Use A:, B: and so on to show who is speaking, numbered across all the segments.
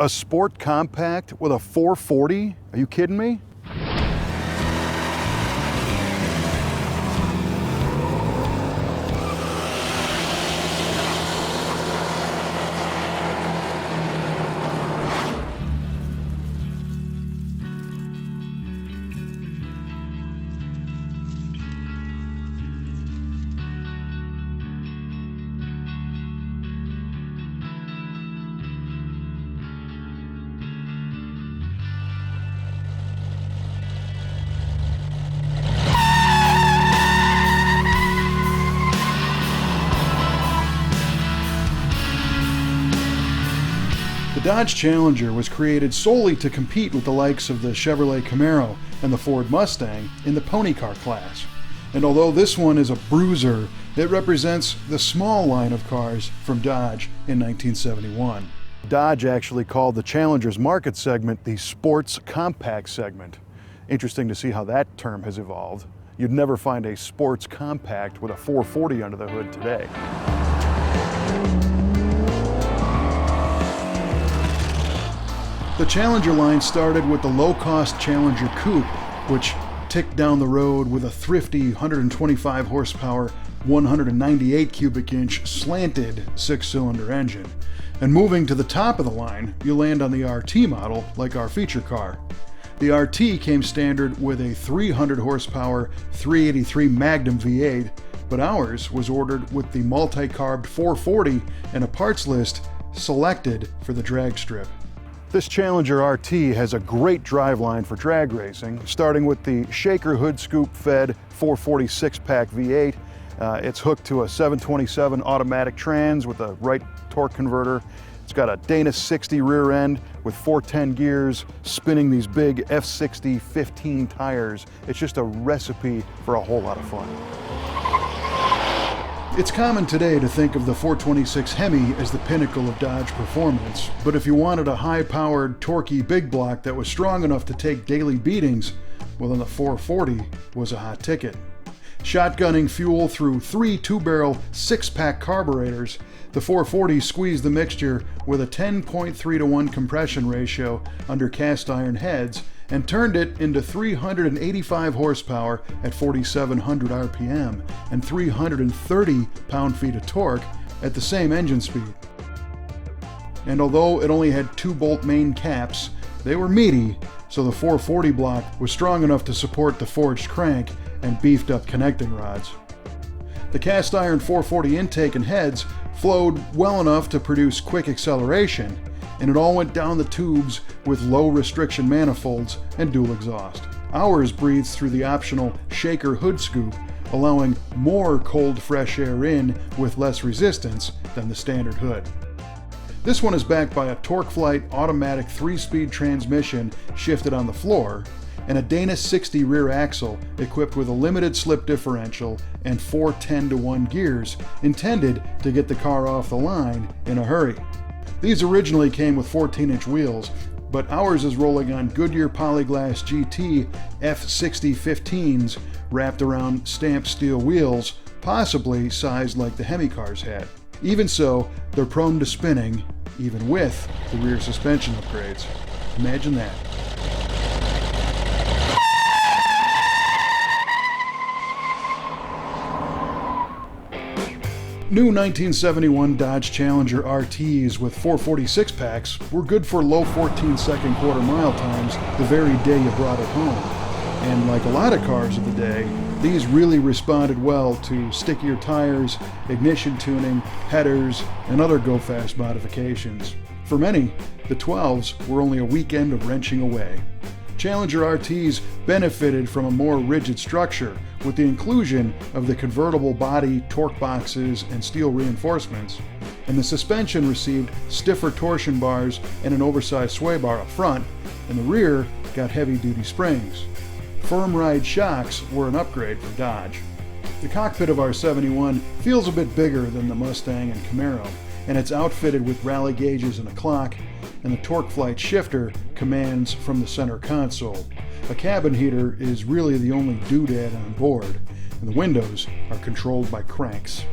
A: A sport compact with a 440? Are you kidding me? The Dodge Challenger was created solely to compete with the likes of the Chevrolet Camaro and the Ford Mustang in the pony car class. And although this one is a bruiser, it represents the small line of cars from Dodge in 1971. Dodge actually called the Challenger's market segment the sports compact segment. Interesting to see how that term has evolved. You'd never find a sports compact with a 440 under the hood today. The Challenger line started with the low-cost Challenger Coupe, which ticked down the road with a thrifty 125 horsepower, 198 cubic inch slanted six-cylinder engine. And moving to the top of the line, you land on the RT model, like our feature car. The RT came standard with a 300 horsepower, 383 Magnum V8, but ours was ordered with the multi-carbed 440 and a parts list selected for the drag strip. This Challenger RT has a great driveline for drag racing, starting with the Shaker hood scoop fed 440 6-pack V8. It's hooked to a 727 automatic trans with a right torque converter. It's got a Dana 60 rear end with 410 gears, spinning these big F60 15 tires. It's just a recipe for a whole lot of fun. It's common today to think of the 426 Hemi as the pinnacle of Dodge performance, but if you wanted a high-powered, torquey big block that was strong enough to take daily beatings, well then the 440 was a hot ticket. Shotgunning fuel through 3 two-barrel 6-pack carburetors, the 440 squeezed the mixture with a 10.3-to-1 compression ratio under cast iron heads and turned it into 385 horsepower at 4,700 RPM and 330 pound-feet of torque at the same engine speed. And although it only had 2-bolt main caps, they were meaty, so the 440 block was strong enough to support the forged crank and beefed up connecting rods. The cast iron 440 intake and heads flowed well enough to produce quick acceleration, and it all went down the tubes with low restriction manifolds and dual exhaust. Ours breathes through the optional Shaker hood scoop, allowing more cold fresh air in with less resistance than the standard hood. This one is backed by a TorqueFlite automatic 3-speed transmission shifted on the floor, and a Dana 60 rear axle equipped with a limited slip differential and 4 10-to-1 gears intended to get the car off the line in a hurry. These originally came with 14-inch wheels, but ours is rolling on Goodyear Polyglass GT F60 15s wrapped around stamped steel wheels, possibly sized like the Hemi cars had. Even so, they're prone to spinning, even with the rear suspension upgrades. Imagine that. New 1971 Dodge Challenger RTs with 446 packs were good for low 14-second quarter-mile times the very day you brought it home. And like a lot of cars of the day, these really responded well to stickier tires, ignition tuning, headers, and other go-fast modifications. For many, the 12s were only a weekend of wrenching away. Challenger RTs benefited from a more rigid structure with the inclusion of the convertible body, torque boxes, and steel reinforcements, and the suspension received stiffer torsion bars and an oversized sway bar up front, and the rear got heavy-duty springs. Firm ride shocks were an upgrade for Dodge. The cockpit of our 71 feels a bit bigger than the Mustang and Camaro, and it's outfitted with rally gauges and a clock, and the TorqueFlite shifter commands from the center console. A cabin heater is really the only doodad on board, and the windows are controlled by cranks.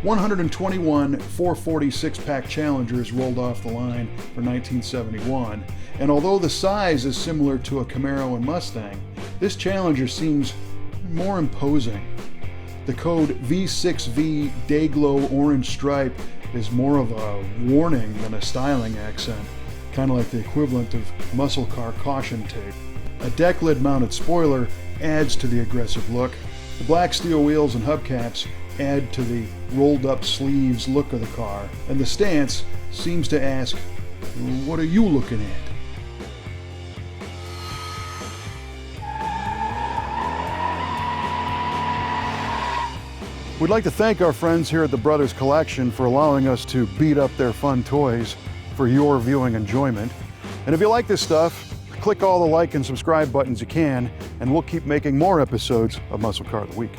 A: 121 446-pack Challengers rolled off the line for 1971, and although the size is similar to a Camaro and Mustang, this Challenger seems more imposing. The code V6V Dayglow orange stripe is more of a warning than a styling accent, kind of like the equivalent of muscle car caution tape. A deck lid mounted spoiler adds to the aggressive look. The black steel wheels and hubcaps add to the rolled up sleeves look of the car, and the stance seems to ask, "What are you looking at?" We'd like to thank our friends here at the Brothers Collection for allowing us to beat up their fun toys for your viewing enjoyment. And if you like this stuff, click all the like and subscribe buttons you can, and we'll keep making more episodes of Muscle Car of the Week.